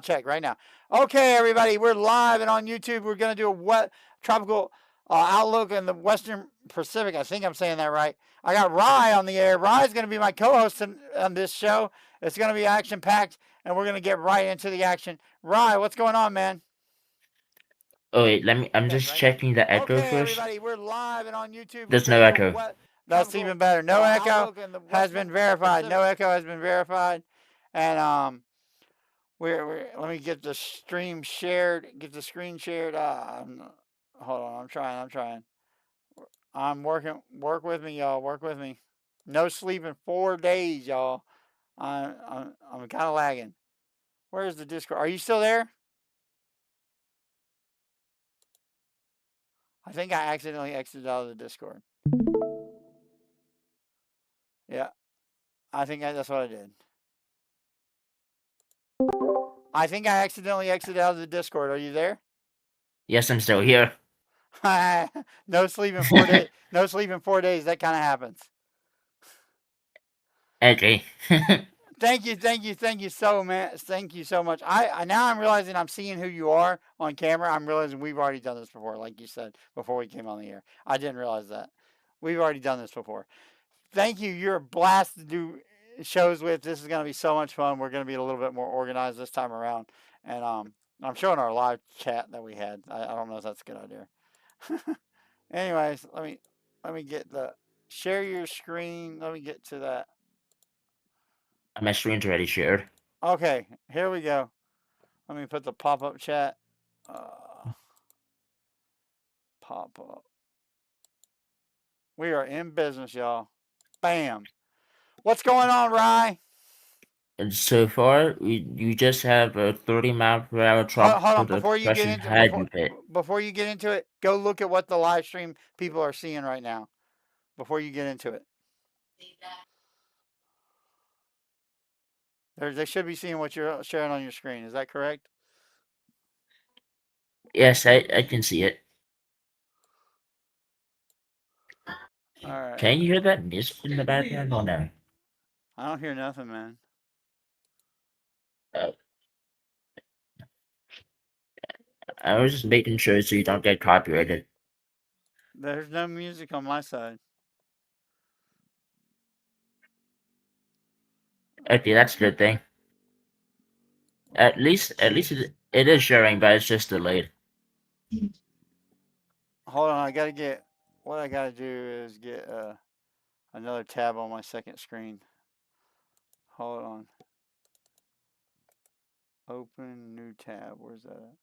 check right now. Okay, everybody, we're live and on YouTube. We're going to do a wet tropical outlook in the Western Pacific. I think I'm saying that right. I got Rye on the air. Rye's going to be my co-host on this show. It's going to be action-packed, and we're going to get right into the action. Rye, what's going on, man? Oh wait, I'm just checking the echo Okay, first. everybody, we're live and on YouTube. There's no echo. That's even better. No echo has been verified. No echo has been verified, and we're let me get the stream shared. Get the screen shared. Hold on, I'm trying. I'm working. Work with me, y'all. Work with me. No sleep in 4 days, y'all. I'm kind of lagging. Where's the Discord? Are you still there? I think I accidentally exited out of the Discord. Yeah, I think that's what I did. I think I accidentally exited out of the Discord. Are you there? Yes, I'm still here. No sleep in 4 days. No sleep in 4 days. That kind of happens. Okay. Thank you so much. Thank you so much. I now I'm realizing I'm seeing who you are on camera. I'm realizing we've already done this before, like you said before we came on the air. I didn't realize that. We've already done this before. Thank you. You're a blast to do shows with. This is going to be so much fun. We're going to be a little bit more organized this time around. And I'm showing our live chat that we had. I don't know if that's a good idea. Anyways, let me get the share your screen. Let me get to that. My screen's already shared. Okay, here we go. Let me put the pop-up chat. Pop up. We are in business, y'all. Bam. What's going on, Rye? And so far, you just have a 30-mile-per-hour tropical Hold on. Before you get depression into it, go look at what the live stream people are seeing right now. Before you get into it, they should be seeing what you're sharing on your screen. Is that correct? Yes, I can see it. All right. Can you hear that mist in the background or no? I don't hear nothing, man. I was just making sure so you don't get copyrighted. There's no music on my side. Okay, that's a good thing. At least it is sharing, but it's just delayed. Hold on, I gotta get. What I gotta do is get another tab on my second screen. Hold on. Open new tab. Where's that at?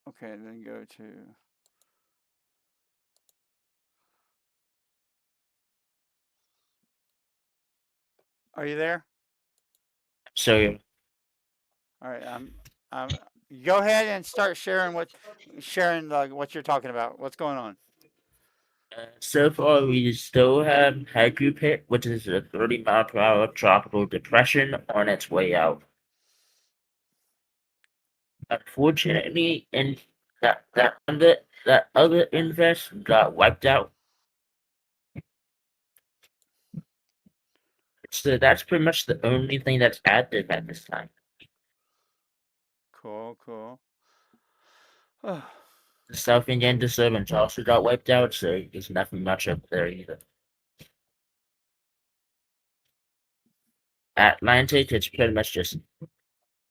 Okay, then go to. Are you there? So All right, go ahead and start sharing what you're talking about. What's going on? so far, we still have Haiku Pit, which is a 30-mile-per-hour tropical depression on its way out. Unfortunately, in that other invest got wiped out. So that's pretty much the only thing that's active at this time. Cool. The South Indian disturbance also got wiped out, so there's nothing much up there either. Atlantic, it's pretty much just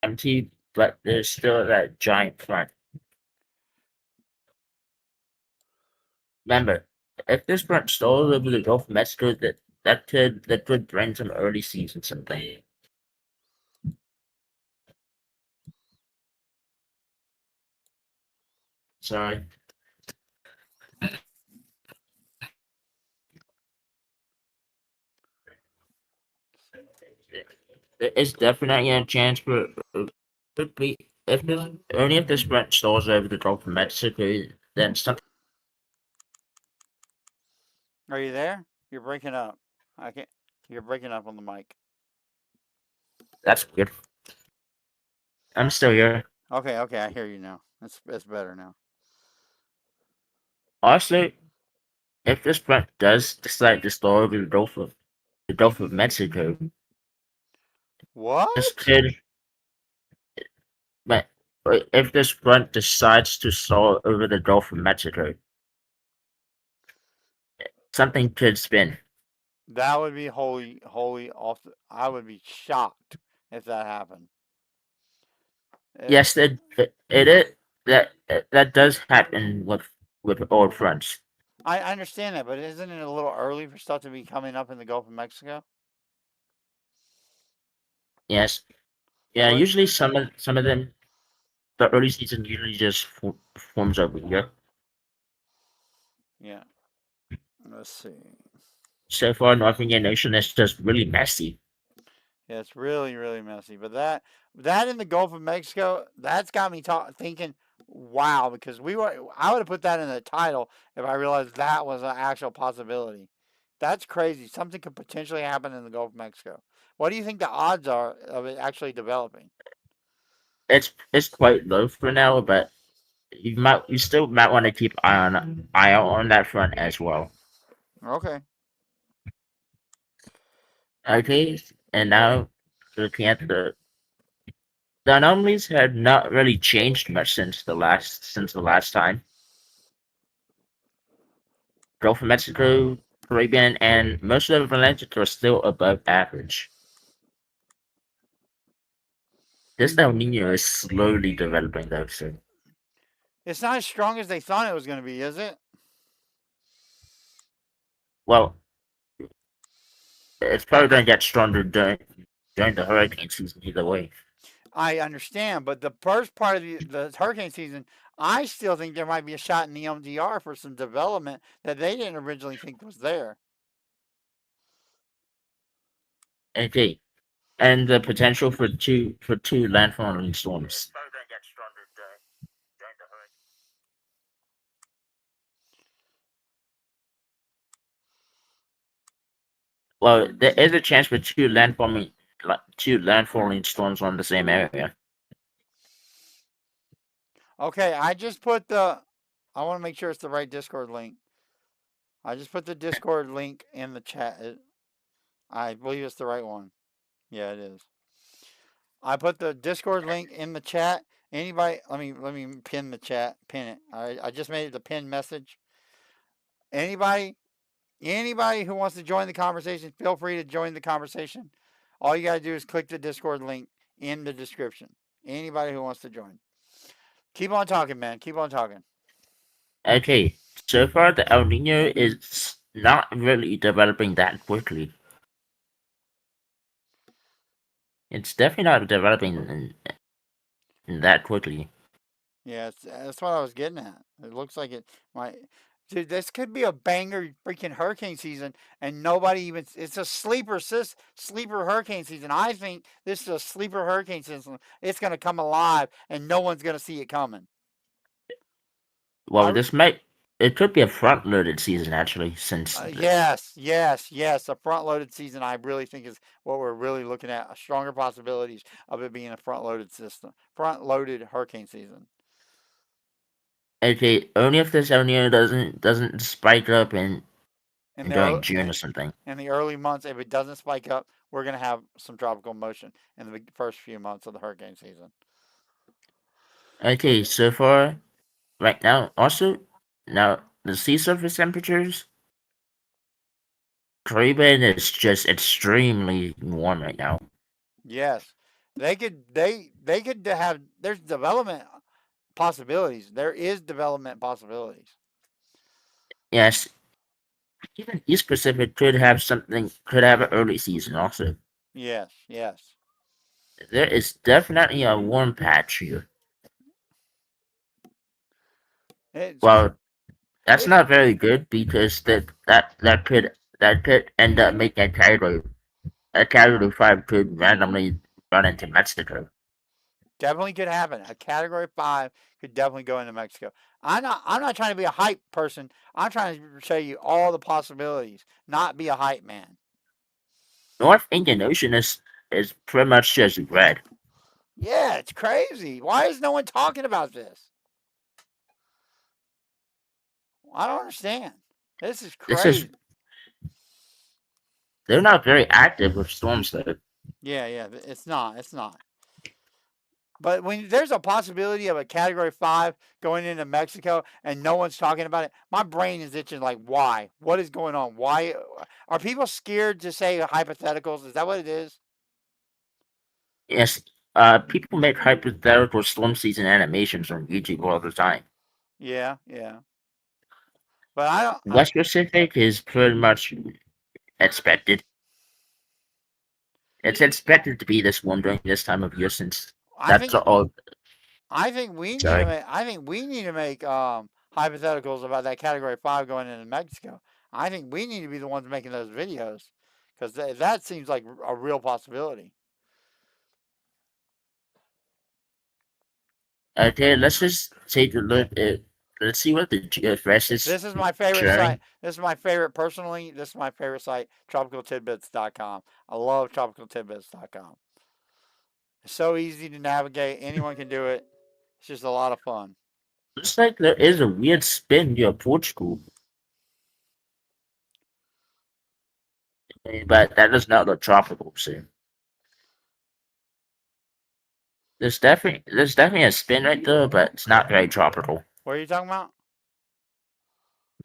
empty, but there's still that giant front. Remember, if this front stalls over the Gulf of Mexico, that could bring some early season something. Sorry. It's definitely a chance for only if this front stalls over the Gulf of Mexico, then something. Are you there? You're breaking up. I can't. You're breaking up on the mic. That's weird. I'm still here. Okay. I hear you now. It's better now. Also, if this front does decide to stall over the Gulf of Mexico, this What? could, but if this front decides to stall over the Gulf of Mexico, something could spin. That would be holy off. I would be shocked if that happened. It, Yes, it is that does happen with old fronts. I understand that, but isn't it a little early for stuff to be coming up in the Gulf of Mexico? Yes, yeah. What? Usually, some of them, the early season usually just forms over here. Yeah. Let's see. So far, North Indian Ocean is just really messy. Yeah, it's really messy. But that in the Gulf of Mexico, that's got me thinking. Wow, because I would have put that in the title if I realized that was an actual possibility. That's crazy. Something could potentially happen in the Gulf of Mexico. What do you think the odds are of it actually developing? It's quite low for now, but you still might want to keep eye out on that front as well. Okay. Okay, and now looking at the anomalies have not really changed much since the last time. Gulf of Mexico, Caribbean, and most of the Atlantic are still above average. This El Nino is slowly developing though, so It's not as strong as they thought it was going to be, is it? well, it's probably going to get stronger during the hurricane season either way. I understand, but the first part of the hurricane season, I still think there might be a shot in the MDR for some development that they didn't originally think was there. Okay, and the potential for two landfalling storms. Well, there is a chance for two landfalling storms on the same area. Okay, I just put the. I want to make sure it's the right Discord link. I just put the Discord link in the chat. I believe it's the right one. Yeah, it is. I put the Discord link in the chat. Anybody, let me pin the chat. Pin it. I just made it the pin message. Anybody who wants to join the conversation, feel free to join the conversation. All you gotta do is click the Discord link in the description. Anybody who wants to join. Keep on talking, man. Keep on talking. Okay, so far the El Nino is not really developing that quickly. It's definitely not developing that quickly. Yeah, that's what I was getting at. It looks like it might. Dude, this could be a banger freaking hurricane season, and nobody even. It's a sleeper hurricane season. I think this is a sleeper hurricane season. It's gonna come alive, and no one's gonna see it coming. Well, I, it could be a front loaded season actually, since yes. A front loaded season, I really think is what we're really looking at. Stronger possibilities of it being a front loaded system, front loaded hurricane season. okay, only if this El Nino doesn't spike up In the during early, June or something. in the early months, if it doesn't spike up, we're going to have some tropical motion in the first few months of the hurricane season. Okay, so far, right now, also, now the sea surface temperatures, Caribbean is just extremely warm right now. Yes, they could have. There's development possibilities. There is development possibilities. Yes, even East Pacific could have an early season also. Yes. There is definitely a warm patch here. It's Well, that's it, not very good because that could end up making a category 5 could randomly run into Mexico. definitely could happen. A Category 5 could definitely go into Mexico. I'm not trying to be a hype person. I'm trying to show you all the possibilities, not be a hype man. North Indian Ocean is pretty much just red. Yeah, it's crazy. Why is no one talking about this? I don't understand. This is This is crazy. they're not very active with storms though. Yeah, it's not. It's not. But when there's a possibility of a Category 5 going into Mexico and no one's talking about it, my brain is itching like, why? What is going on? Why? Are people scared to say hypotheticals? Is that what it is? Yes, people make hypothetical storm season animations on YouTube all the time. Yeah. But I don't. West Pacific is pretty much expected. It's expected to be this warm during this time of year since I that's think. all. I think we need to Sorry. make. I think we need to make hypotheticals about that Category 5 going into Mexico. I think we need to be the ones making those videos because that seems like a real possibility. Okay, let's just take a look at. Let's see what the GFS is This is my favorite site. sharing. This is my favorite personally. This is my favorite site, tropicaltidbits.com. I love tropicaltidbits.com. It's so easy to navigate. Anyone can do it. It's just a lot of fun. Looks like there is a weird spin near Portugal, but that does not look tropical. So there's definitely a spin right there, but it's not very tropical. What are you talking about?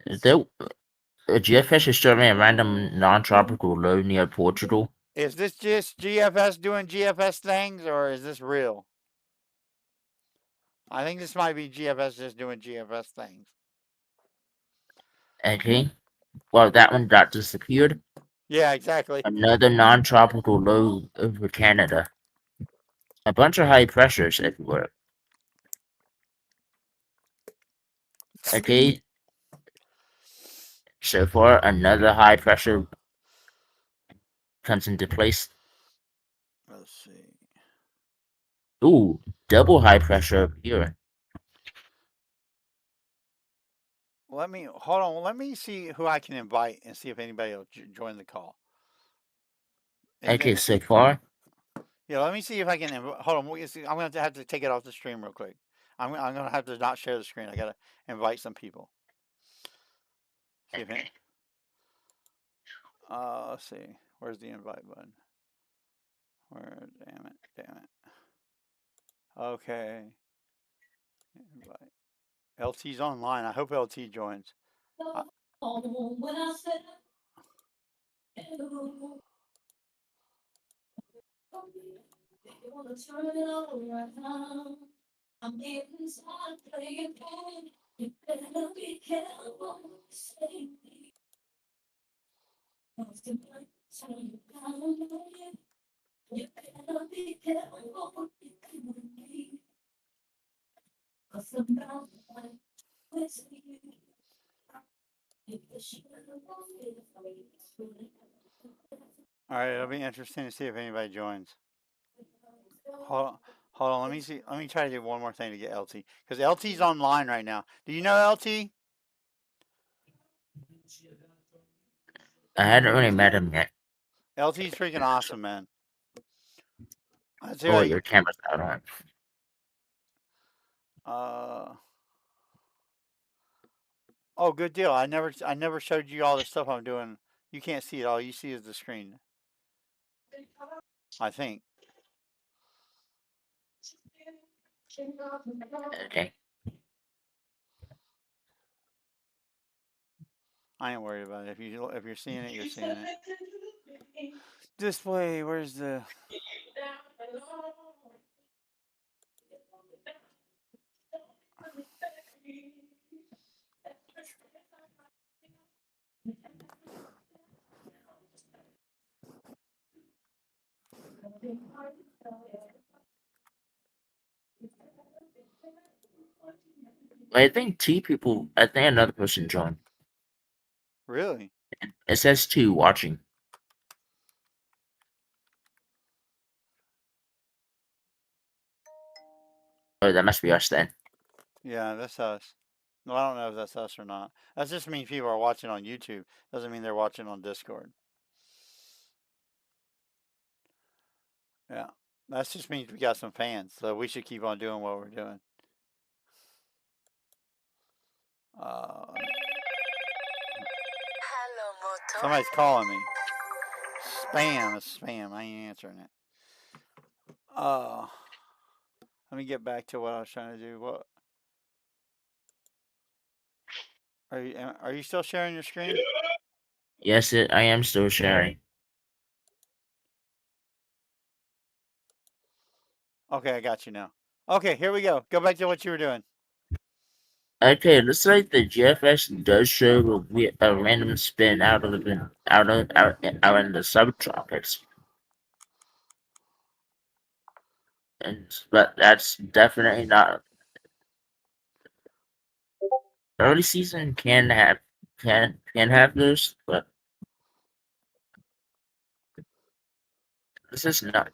The GFS is showing a random non-tropical low near Portugal. Is this just GFS doing GFS things or is this real? I think this might be GFS just doing GFS things. Okay, well that one got disappeared. Yeah, exactly. Another non-tropical low over Canada. A bunch of high pressures everywhere. Okay, so far another high pressure comes into place. Let's see. Ooh, double high pressure up here. Let me hold on. Let me see who I can invite and see if anybody will join the call. Okay, so far. Yeah, let me see if I can. Hold on. I'm going to have to take it off the stream real quick. I'm going to have to not share the screen. I got to invite some people. See if Okay. let's see. Where's the invite button? Where? Damn it. Okay. Invite. LT's online. I hope LT joins. All right, it'll be interesting to see if anybody joins. Hold on. Let me see. Let me try to do one more thing to get LT because LT's online right now. Do you know LT? I hadn't really met him yet. LT's freaking awesome, man. Oh, your camera's not on. Oh, good deal. I never showed you all the stuff I'm doing. You can't see it. All you see is the screen. I think. Okay. I ain't worried about it. If you're seeing it, you're seeing it. Display. Where's the? I think I think another person joined. Really? It says two watching. Oh, that must be us then. Yeah, that's us. No, I don't know if that's us or not. That just means people are watching on YouTube. Doesn't mean they're watching on Discord. Yeah. That just means we got some fans, so we should keep on doing what we're doing. Somebody's calling me. Spam. It's spam. I ain't answering it. Let me get back to what I was trying to do. What are you still sharing your screen? Yes, I am still sharing. Okay, I got you now. Okay, here we go. Go back to what you were doing. Okay, looks like the GFS does show a random spin out in the subtropics, but that's definitely not early season can have this, but this is not.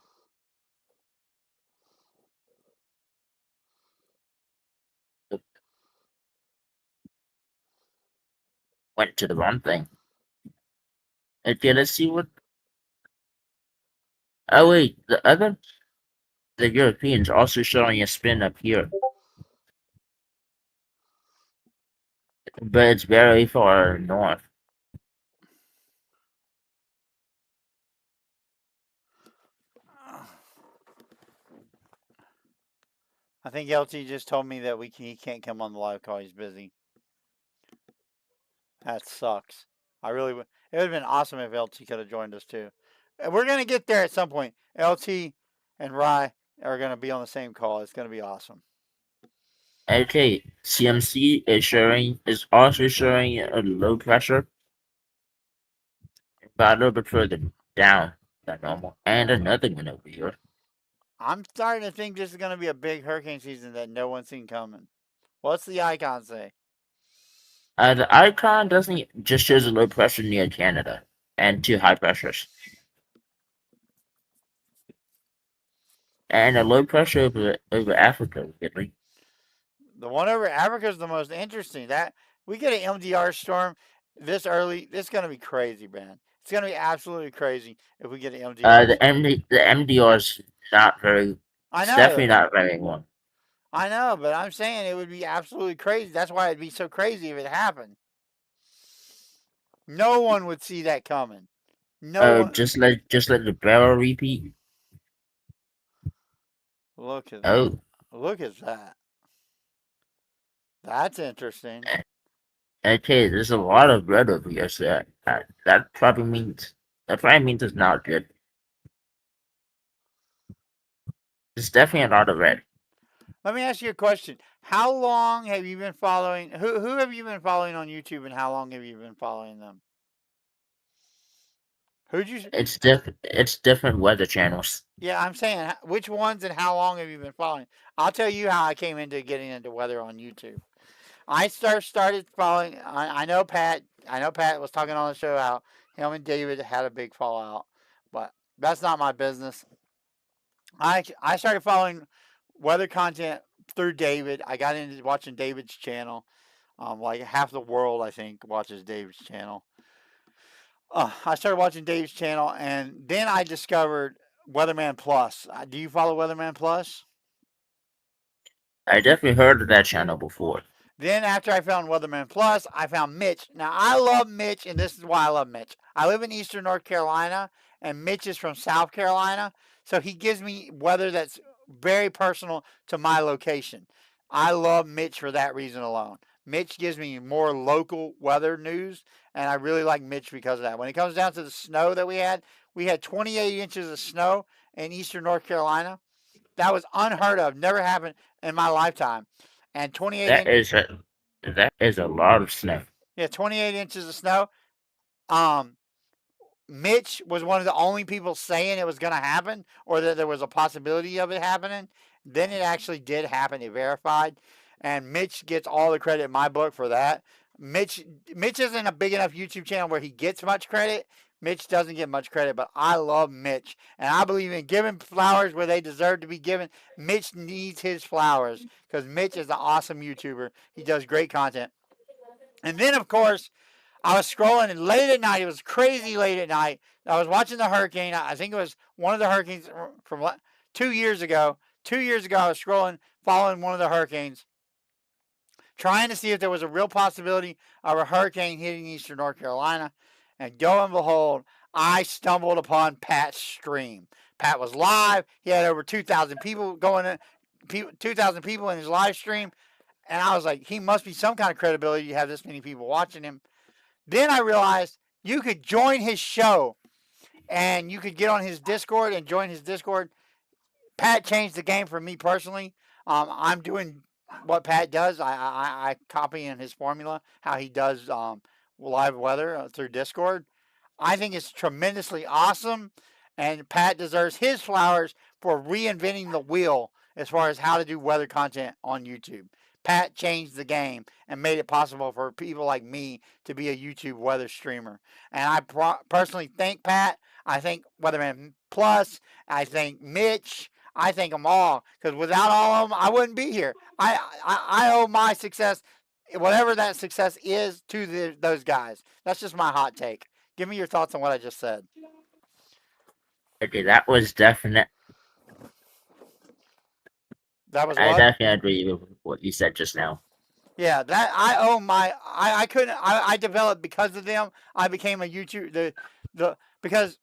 Went to the wrong thing. Okay, let's see what. Oh wait, the Europeans also showing a spin up here, but it's very far north. I think LT just told me that he can't come on the live call. He's busy. That sucks. I really would. It would have been awesome if LT could have joined us too. We're gonna get there at some point. LT and Rye are gonna be on the same call. It's gonna be awesome. Okay, CMC is also showing a low pressure, but a little bit further down than normal, and another one over here. I'm starting to think this is gonna be a big hurricane season that no one's seen coming. What's the icon say? The icon doesn't just shows a low pressure near Canada and two high pressures, and a low pressure over Africa, really. The one over Africa is the most interesting. That we get an MDR storm this early. This is gonna be crazy, man. It's gonna be absolutely crazy if we get an MDR. The MDR is not very. I It's definitely know. not very warm. I know, but I'm saying it would be absolutely crazy. That's why it'd be so crazy if it happened. No one would see that coming. No one. Just let the barrel repeat. Look at Oh, look at that. That's interesting. okay. There's a lot of red over here, so that probably means it's not good. It's definitely a lot of red. Let me ask you a question. How long have you been following? Who have you been following on YouTube, and how long have you been following them? Who'd you? It's different weather channels. Yeah, I'm saying which ones and how long have you been following? I'll tell you how I came into getting into weather on YouTube. I started following. I know Pat. I know Pat was talking on the show how him and David had a big fallout, but that's not my business. I started following weather content through David. I got into watching David's channel. Like half the world, I think, watches David's channel. I started watching David's channel, and then I discovered Weatherman Plus. Do you follow Weatherman Plus? I definitely heard of that channel before. Then after I found Weatherman Plus, I found Mitch. Now I love Mitch, and this is why I love Mitch. I live in Eastern North Carolina, and Mitch is from South Carolina, so he gives me weather that's very personal to my location. I love Mitch for that reason alone. Mitch gives me more local weather news, and I really like Mitch because of that. When it comes down to the snow that we had 28 inches of snow in Eastern North Carolina. That was unheard of, never happened in my lifetime. And 28 That is a lot of snow. Yeah, 28 inches of snow. Mitch was one of the only people saying it was going to happen or that there was a possibility of it happening. Then it actually did happen. It verified. And Mitch gets all the credit in my book for that. Mitch isn't a big enough YouTube channel where he gets much credit. Mitch doesn't get much credit, but I love Mitch. And I believe in giving flowers where they deserve to be given. Mitch needs his flowers because Mitch is an awesome YouTuber. He does great content. And then, of course, I was scrolling and late at night. It was crazy late at night. I was watching the hurricane. I think it was one of the hurricanes from 2 years ago. 2 years ago, I was scrolling, following one of the hurricanes, trying to see if there was a real possibility of a hurricane hitting Eastern North Carolina. And go and behold, I stumbled upon Pat's stream. Pat was live. He had over 2,000 people 2,000 people in his live stream. And I was like, he must be some kind of credibility to have this many people watching him. Then I realized you could join his show and you could get on his Discord and join his Discord. Pat changed the game for me personally. I'm doing what Pat does. I copy in his formula, how he does live weather through Discord. I think it's tremendously awesome, and Pat deserves his flowers for reinventing the wheel as far as how to do weather content on YouTube. Pat changed the game and made it possible for people like me to be a YouTube weather streamer. And I personally thank Pat. I thank Weatherman Plus. I thank Mitch. I thank them all, because without all of them, I wouldn't be here. I owe my success, whatever that success is, to those guys. That's just my hot take. Give me your thoughts on what I just said. Okay, that was definite. That was I what? definitely agree with what you said just now. Yeah, that I owe my. I couldn't. I developed because of them. I became a YouTube because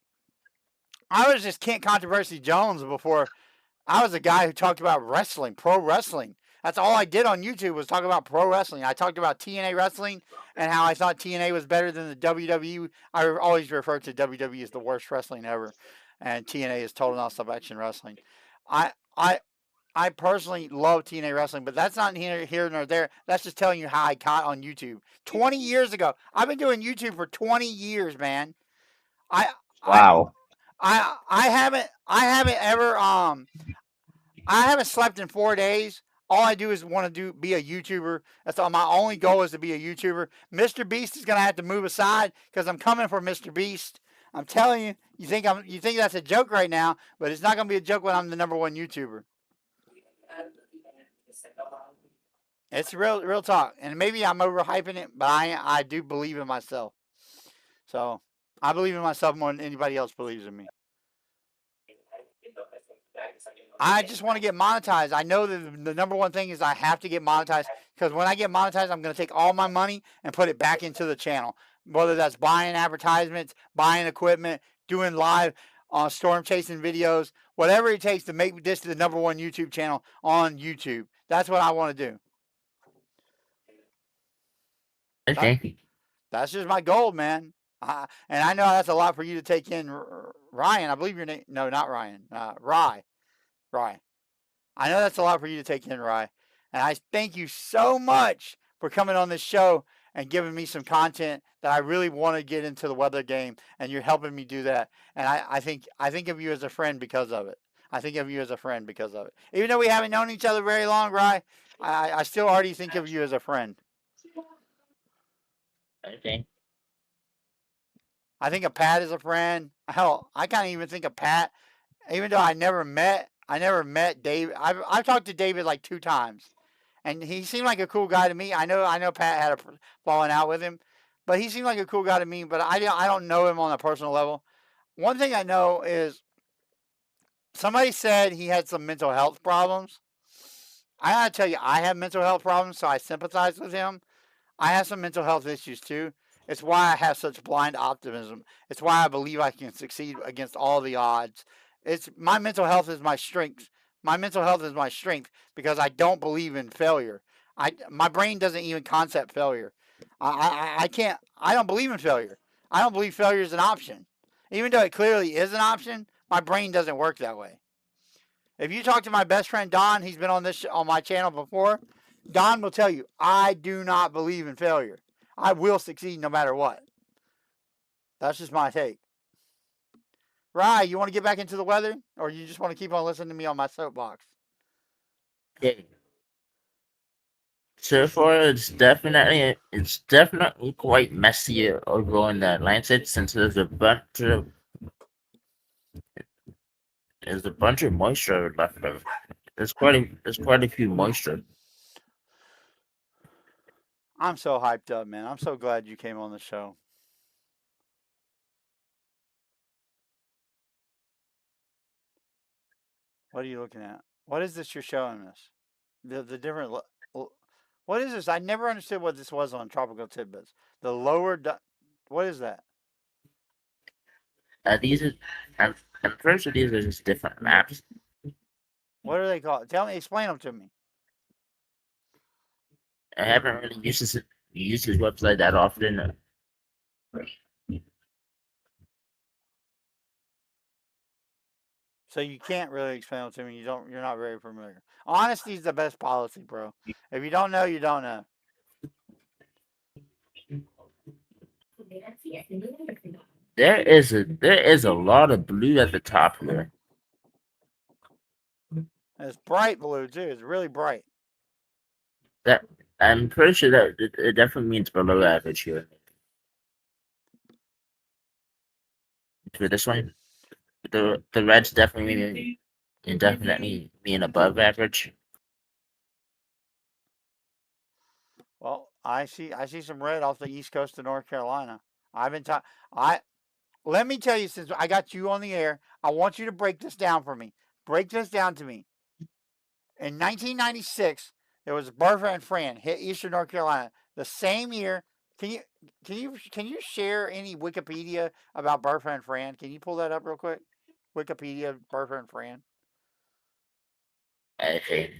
I was just Kent Controversy Jones before. I was a guy who talked about wrestling, pro wrestling. That's all I did on YouTube was talk about pro wrestling. I talked about TNA wrestling and how I thought TNA was better than the WWE. I always refer to WWE as the worst wrestling ever, and TNA is Total Nonstop Action Wrestling. I I I personally love TNA wrestling, but that's not here nor there. That's just telling you how I got on YouTube 20 years ago. I've been doing YouTube for 20 years, man. I I Wow. I haven't ever I haven't slept in 4 days. All I do is want to be a YouTuber. That's all. My only goal is to be a YouTuber. Mr. Beast is gonna have to move aside because I'm coming for Mr. Beast. I'm telling you. You think that's a joke right now, but it's not gonna be a joke when I'm the #1 YouTuber. It's real talk, and maybe I'm overhyping it, but I do believe in myself. So I believe in myself more than anybody else believes in me. I just want to get monetized. I know that the #1 thing is I have to get monetized, because when I get monetized, I'm going to take all my money and put it back into the channel. Whether that's buying advertisements, buying equipment, doing live storm chasing videos, whatever it takes to make this the #1 YouTube channel on YouTube. That's what I want to do. Okay. That's just my goal, man. And I know that's a lot for you to take in, Ryan. I believe your name. No, not Ryan. Rye. I know that's a lot for you to take in, Rye. And I thank you so much for coming on this show and giving me some content that I really want to get into the weather game, and you're helping me do that. And I think of you as a friend because of it. Even though we haven't known each other very long, Rye, I still already think of you as a friend. Okay. I think of Pat as a friend. Hell, I can't even think of Pat, even though I never met David. I've talked to David like 2 times, and he seemed like a cool guy to me. I know Pat had a falling out with him, but he seemed like a cool guy to me. But I don't know him on a personal level. One thing I know is somebody said he had some mental health problems. I gotta tell you, I have mental health problems, so I sympathize with him. I have some mental health issues too. It's why I have such blind optimism. It's why I believe I can succeed against all the odds. It's my mental health is my strength. My mental health is my strength because I don't believe in failure. My brain doesn't even concept failure. I can't. I don't believe in failure. I don't believe failure is an option, even though it clearly is an option. My brain doesn't work that way. If you talk to my best friend Don, he's been on my channel before. Don will tell you, I do not believe in failure. I will succeed no matter what. That's just my take. Rye, you want to get back into the weather, or you just want to keep on listening to me on my soapbox? Okay. So far, it's definitely quite messy over in the Atlantic, since there's a bunch of moisture left over. There's quite a few moisture. I'm so hyped up, man. I'm so glad you came on the show. What are you looking at? What is this you're showing us? The different. What is this? I never understood what this was on Tropical Tidbits. The lower. What is that? These are, I'm pretty sure these are just different maps. What are they called? Tell me, explain them to me. I haven't really used his website that often. So you can't really explain them to me. You're not very familiar. Honesty is the best policy, bro. If you don't know, you don't know. There is a lot of blue at the top here. And it's bright blue too. It's really bright. That I'm pretty sure that it definitely means below average here. For this one, the reds definitely mean above average. Well, I see some red off the east coast of North Carolina. I've been talking. I Let me tell you, since I got you on the air, I want you to break this down for me. Break this down to me. In 1996, there was Bertha and Fran hit Eastern North Carolina. The same year, can you share any Wikipedia about Bertha and Fran? Can you pull that up real quick? Wikipedia, Bertha and Fran. Okay.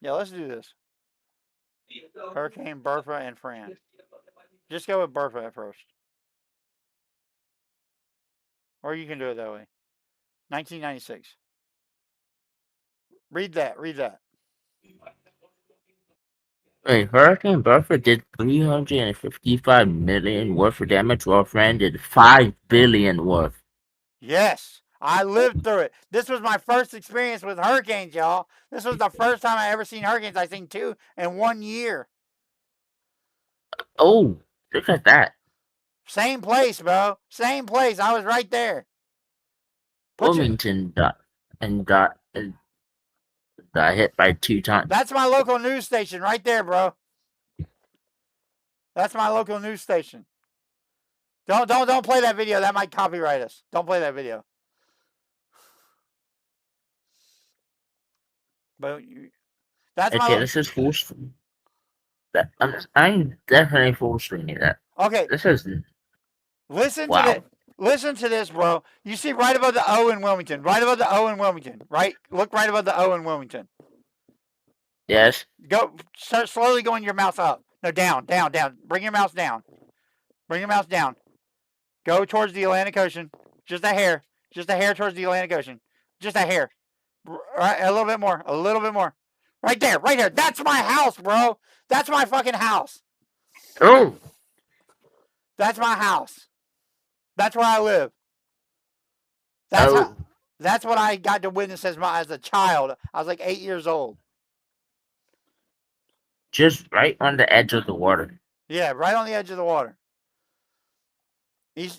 Yeah, let's do this. Hurricane Bertha and Fran. Just go with Bertha at first. Or you can do it that way. 1996. Read that. Read that. Wait, Hurricane Bertha did 355 million worth of damage, while Fran did 5 billion worth. Yes, I lived through it. This was my first experience with hurricanes, y'all. This was the first time I ever seen hurricanes. I seen 2 in 1 year. Oh, look at that. Same place, bro. Same place. I was right there. Wilmington got hit by 2 times. That's my local news station right there, bro. That's my local news station. Don't play that video. That might copyright us. Don't play that video. But that's Okay, my. this is full screen. I'm definitely full screening that. Okay. This is Listen wow. to this. Listen to this, bro. You see right above the O in Wilmington. Right above the O in Wilmington. Right? Look right above the O in Wilmington. Yes. Go. Start slowly going your mouse up. No, down, down, down. Bring your mouse down. Bring your mouse down. Go towards the Atlantic Ocean. Just a hair. Just a hair towards the Atlantic Ocean. Just a hair. Right, a little bit more. A little bit more. Right there. Right here. That's my house, bro. That's my fucking house. Oh. That's my house. That's where I live. That's what I got to witness as a child. I was like 8 years old. Just right on the edge of the water. Yeah, right on the edge of the water.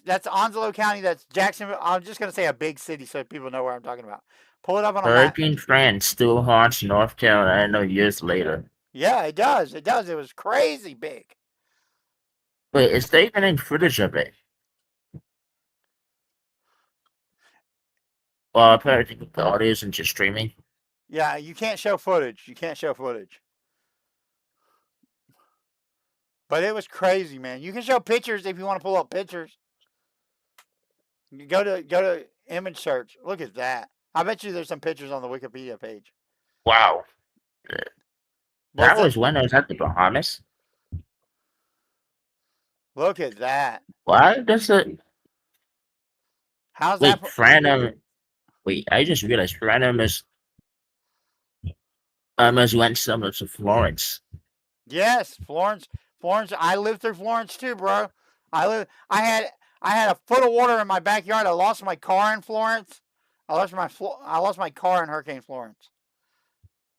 That's Onslow County. That's Jacksonville. I'm just gonna say a big city so people know where I'm talking about. Pull it up on a map. Hurricane Fran still haunts North Carolina years later. Yeah, it does. It does. It was crazy big. Wait, is there even any footage of it? Well, apparently the audio isn't just streaming. Yeah, you can't show footage. You can't show footage. But it was crazy, man. You can show pictures if you want to pull up pictures. You go to image search. Look at that. I bet you there's some pictures on the Wikipedia page. Wow. That was when I was at the Bahamas. Look at that. Why does it? How's Wait, that? Fran. Wait, I just realized Fran almost went similar to Florence. Yes, Florence. I lived through Florence too, bro. I had a foot of water in my backyard. I lost my car in Florence. I lost my car in Hurricane Florence.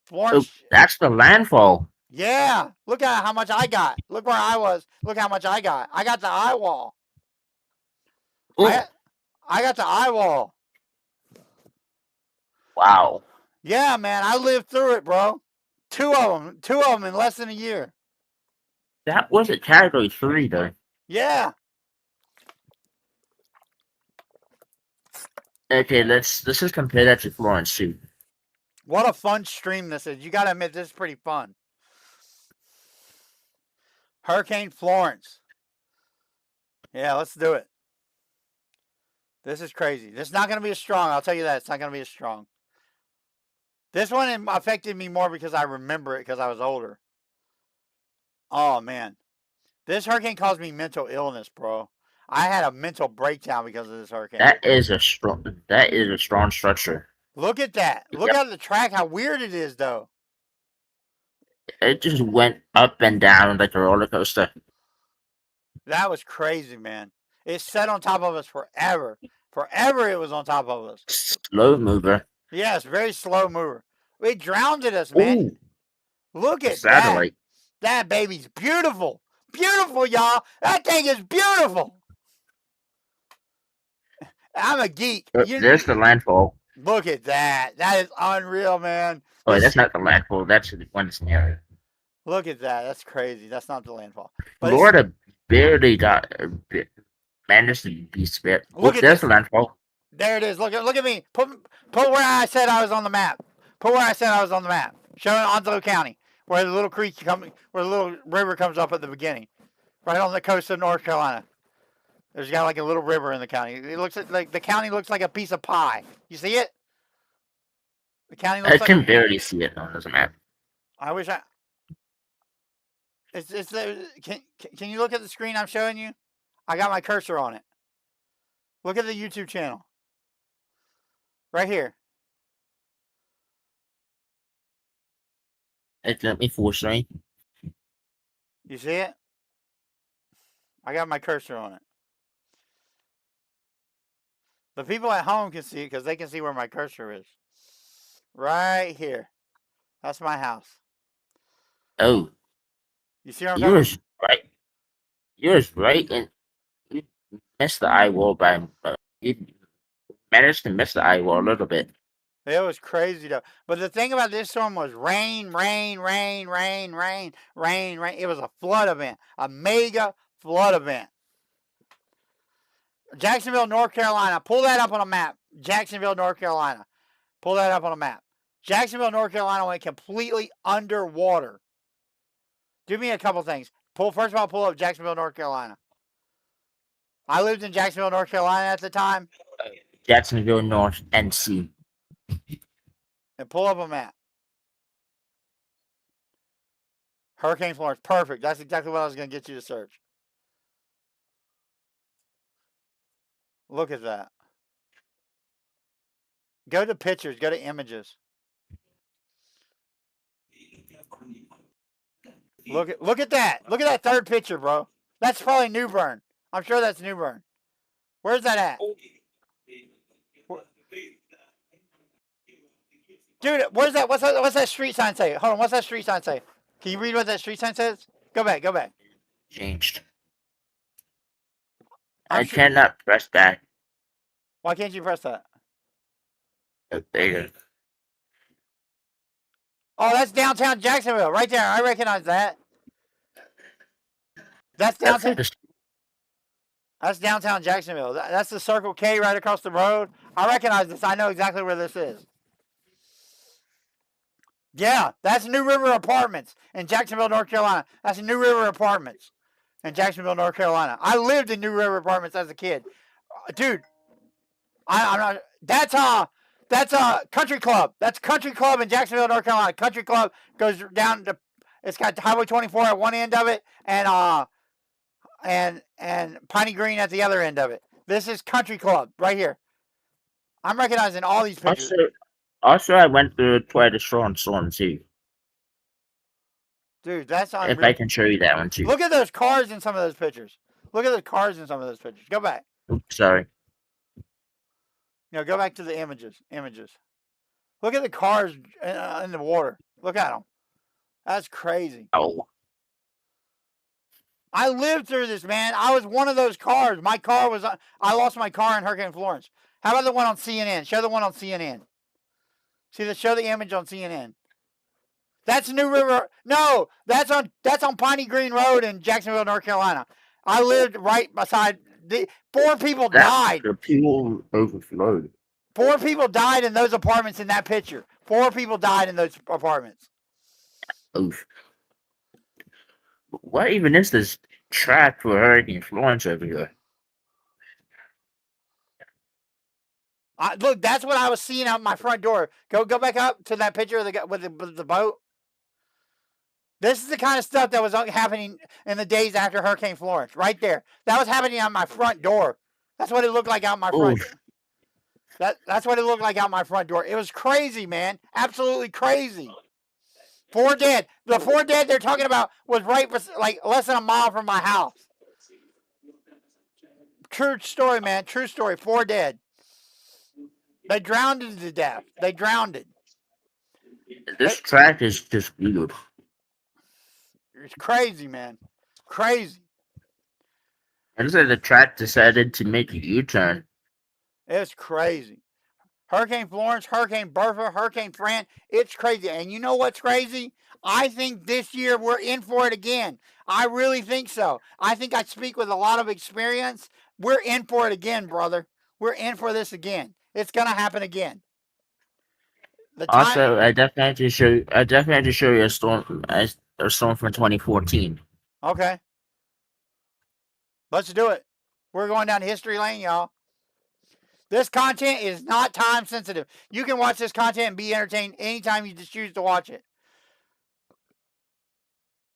Florence. Oh, that's the landfall. Yeah. Look at how much I got. Look where I was. Look how much I got. I got the eye wall. I got the eye wall. Wow. Yeah, man. I lived through it, bro. Two of them in less than a year. That was a category 3, though. Yeah. Okay, let's just compare that to Florence too. What a fun stream this is. You gotta admit, this is pretty fun. Hurricane Florence. Yeah, let's do it. This is crazy. This is not going to be as strong. I'll tell you that. It's not going to be as strong. This one affected me more because I remember it because I was older. Oh, man. This hurricane caused me mental illness, bro. I had a mental breakdown because of this hurricane. That is a strong structure. Look at that. Look at the track, how weird it is, though. It just went up and down like a roller coaster. That was crazy, man. It sat on top of us forever. Forever it was on top of us. Slow mover. Yes, very slow mover. It drowned us, man. Ooh, Look the at satellite. that. That baby's beautiful. Beautiful, y'all. That thing is beautiful. I'm a geek. There's the landfall. Look at that. That is unreal, man. Oh, that's not the landfall. That's the one that's near it. Look at that. That's crazy. That's not the landfall. But Florida barely managed to be spared. Look at there's this. the landfall. There it is. Look at me. Put where I said I was on the map. Put where I said I was on the map. Show it Onslow County, where the little creek where the little river comes up at the beginning, right on the coast of North Carolina. There's got like a little river in the county. It looks like the county looks like a piece of pie. You see it? The county looks I can barely see it on this map. I wish I. It's can you look at the screen I'm showing you? I got my cursor on it. Look at the YouTube channel. Right here. Let me full screen. You see it? I got my cursor on it. The people at home can see it because they can see where my cursor is. Right here. That's my house. Oh. You see where I'm going? Yours right, and you missed the eye wall by you managed to miss the eye wall a little bit. It was crazy though. But the thing about this storm was rain. It was a flood event, a mega flood event. Jacksonville, North Carolina. Pull that up on a map. Jacksonville, North Carolina. Pull that up on a map. Jacksonville, North Carolina went completely underwater. Do me a couple things. First of all, pull up Jacksonville, North Carolina. I lived in Jacksonville, North Carolina at the time. Jacksonville, North NC. And pull up a map. Hurricane Florence. Perfect. That's exactly what I was going to get you to search. Look at that. Go to pictures. Go to images. Look at that. Look at that third picture, bro. That's probably New Bern. I'm sure that's New Bern. Where's that at? Dude, where's that? What's that street sign say? Hold on, what's that street sign say? Can you read what that street sign says? Go back. Changed. I cannot press that. Why can't you press that? There you go. Oh, that's downtown Jacksonville, right there. I recognize that. That's downtown. That's downtown Jacksonville. That's the Circle K right across the road. I recognize this. I know exactly where this is. Yeah, that's New River Apartments in Jacksonville, North Carolina. That's New River Apartments in Jacksonville, North Carolina. I lived in New River Apartments as a kid. Dude, I'm not. That's a country club. That's country club in Jacksonville, North Carolina. Country club goes down to. It's got Highway 24 at one end of it, and Piney Green at the other end of it. This is country club right here. I'm recognizing all these pictures. Also, I went to try the storm too. Dude, that's unreal. If I can show you that one too. Look at those cars in some of those pictures. Look at the cars in some of those pictures. Go back. Oops, sorry. No, go back to the images. Look at the cars in the water. Look at them. That's crazy. Oh. I lived through this, man. I was one of those cars. My car was. I lost my car in Hurricane Florence. How about the one on CNN? Show the one on CNN. Show the image on CNN. That's New River. No, that's on Piney Green Road in Jacksonville, North Carolina. I lived right beside. 4 people died. The people overflowed. 4 people died in those apartments in that picture. 4 people died in those apartments. Oof. What even is this track for Hurricane Florence over here? Look, that's what I was seeing out my front door. Go back up to that picture of the guy with the boat. This is the kind of stuff that was happening in the days after Hurricane Florence. Right there. That was happening on my front door. That's what it looked like out my front. Oof. That's what it looked like out my front door. It was crazy, man. Absolutely crazy. 4 dead. The 4 dead they're talking about was right like less than a mile from my house. True story, man. True story. 4 dead. They drowned to death. They drowned. This track is just weird. It's crazy, man. Crazy. And so the track decided to make a U-turn. It's crazy. Hurricane Florence, Hurricane Bertha, Hurricane Fran. It's crazy. And you know what's crazy? I think this year we're in for it again. I really think so. I think I speak with a lot of experience. We're in for it again, brother. We're in for this again. It's gonna happen again. Also, I definitely have to show you a storm from 2014. Okay. Let's do it. We're going down history lane, y'all. This content is not time sensitive. You can watch this content and be entertained anytime you just choose to watch it.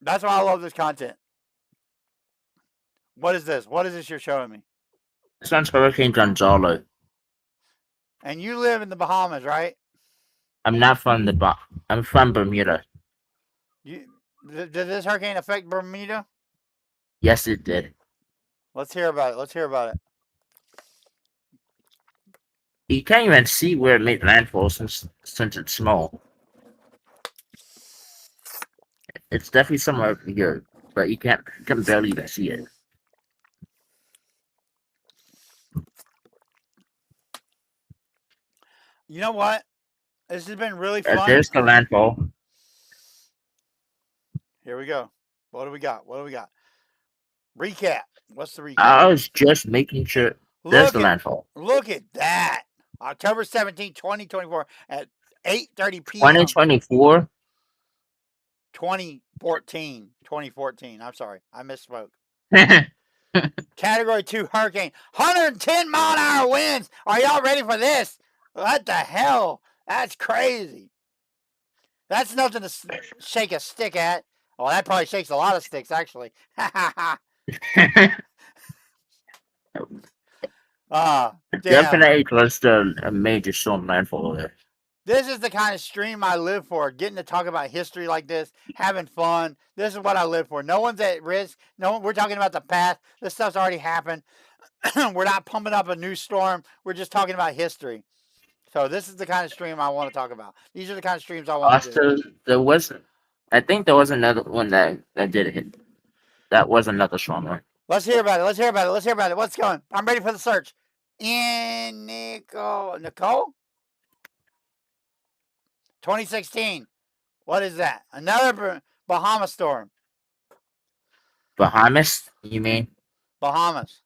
That's why I love this content. What is this? What is this you're showing me? This one's Hurricane Gonzalo. And you live in the Bahamas, right? I'm not from I'm from Bermuda. Did this hurricane affect Bermuda? Yes, it did. Let's hear about it. You can't even see where it made landfall since it's small. It's definitely somewhere over here, but you can barely even see it. You know what? This has been really fun. There's the landfall. Here we go. What do we got? Recap. What's the recap? I was just making sure. There's the landfall. Look at that. October 17, 2024 at 8:30 p.m. 2024? 2014. I'm sorry. I misspoke. Category 2 hurricane. 110-mile-an-hour winds. Are y'all ready for this? What the hell? That's crazy. That's nothing to shake a stick at. Oh, that probably shakes a lot of sticks, actually. Definitely close to a major storm landfall there. This is the kind of stream I live for. Getting to talk about history like this, having fun. This is what I live for. No one's at risk. We're talking about the past. This stuff's already happened. We're not pumping up a new storm. We're just talking about history. So this is the kind of stream I want to talk about. These are the kind of streams I want to do. I think there was another one that did it. That was another strong one. Let's hear about it. What's going? I'm ready for the search. Nicole? 2016. What is that? Another Bahama storm. Bahamas? You mean? Bahamas.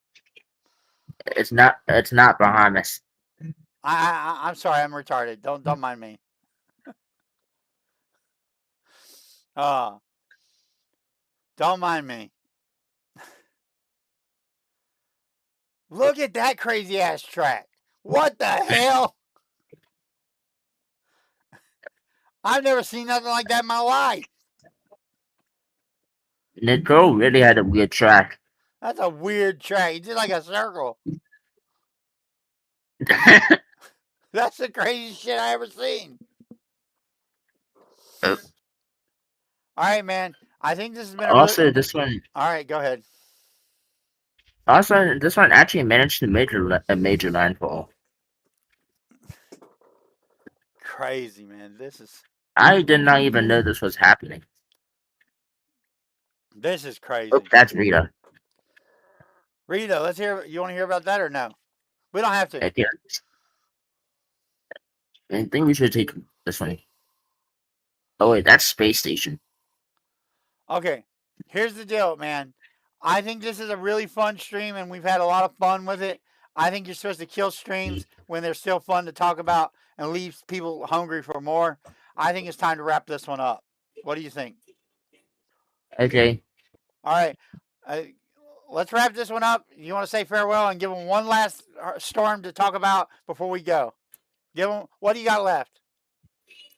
It's not Bahamas. I'm sorry. I'm retarded. Don't mind me. Don't mind me. Look at that crazy ass track. What the hell? I've never seen nothing like that in my life. Nicole really had a weird track. That's a weird track. He did like a circle. That's the craziest shit I ever seen. All right, man. I think this has been this one. All right, go ahead. Also, this one actually managed to make a major landfall. Crazy, man. I did not even know this was happening. This is crazy. Oh, that's Rita. Rita, let's hear. You want to hear about that or no? We don't have to. I think we should take this one. Oh wait, that's Space Station. Okay, here's the deal, man. I think this is a really fun stream, and we've had a lot of fun with it. I think you're supposed to kill streams when they're still fun to talk about and leave people hungry for more. I think it's time to wrap this one up. What do you think? Okay. All right. let's wrap this one up. You want to say farewell and give them one last storm to talk about before we go? Give them, what do you got left?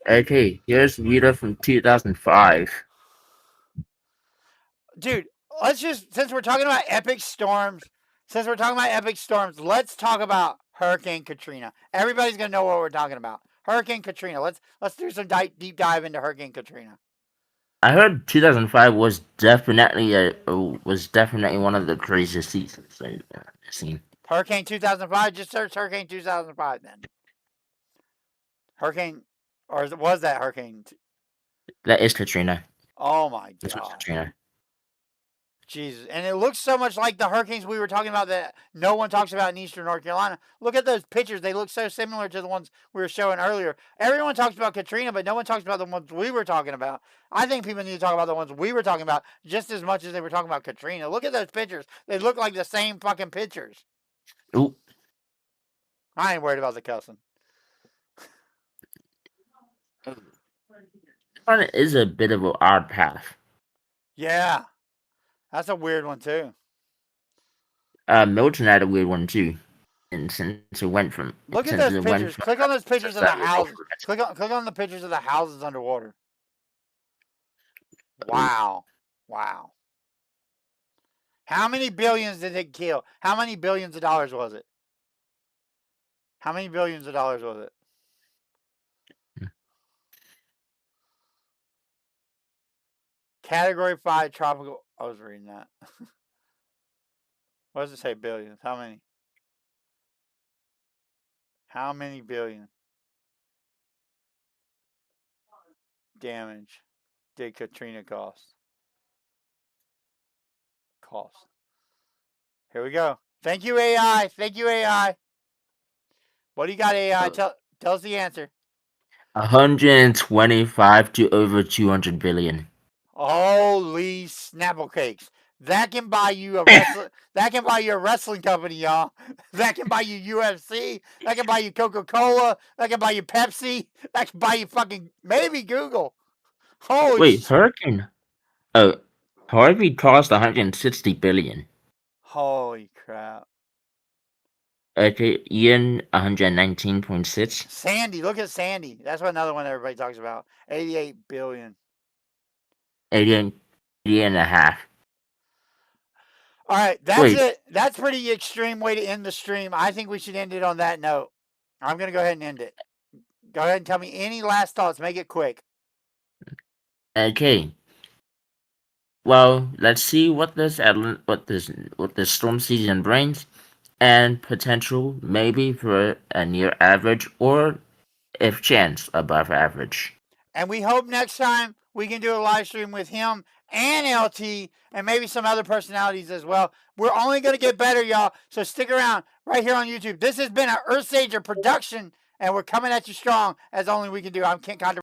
Okay, here's Rita from 2005. Dude, let's just, since we're talking about epic storms, let's talk about Hurricane Katrina. Everybody's gonna know what we're talking about. Hurricane Katrina. Let's do some deep dive into Hurricane Katrina. I heard 2005 was definitely one of the craziest seasons I've seen. Hurricane 2005. Just search Hurricane 2005 then. Hurricane, or was that Hurricane? That is Katrina. Oh my This was god. Katrina. Jesus. And it looks so much like the hurricanes we were talking about that no one talks about in eastern North Carolina. Look at those pictures. They look so similar to the ones we were showing earlier. Everyone talks about Katrina, but no one talks about the ones we were talking about. I think people need to talk about the ones we were talking about just as much as they were talking about Katrina. Look at those pictures. They look like the same fucking pictures. Ooh. I ain't worried about the cussing. One is a bit of an odd path. Yeah. That's a weird one too. Milton had a weird one too. And since it went from Look at those pictures. Click on those pictures of the houses. Click on the pictures of the houses underwater. Wow. Wow. How many billions did it kill? How many billions of dollars was it? How many billions of dollars was it? Category 5 tropical. I was reading that. What does it say? Billions. How many? How many billion damage did Katrina cost? Here we go. Thank you, AI. Thank you, AI. What do you got, AI? Tell us the answer. 125 to over 200 billion. Holy snapple cakes! That can buy you a wrestling company, y'all. That can buy you UFC. That can buy you Coca-Cola. That can buy you Pepsi. That can buy you fucking maybe Google. Holy Wait, Hurricane. Oh, Harvey cost 160 billion. Holy crap. Okay, Ian 119.6. Sandy, look at Sandy. That's what another one everybody talks about. 88 billion. 80 and a half. All right, that's it. That's pretty extreme way to end the stream. I think we should end it on that note. I'm going to go ahead and end it. Go ahead and tell me any last thoughts. Make it quick. Okay. Well, let's see what this storm season brings, and potential maybe for a near average or, if chance, above average. And we hope next time we can do a live stream with him and LT and maybe some other personalities as well. We're only going to get better, y'all. So stick around right here on YouTube. This has been an Earthsager production, and we're coming at you strong as only we can do. I'm Kent Condor.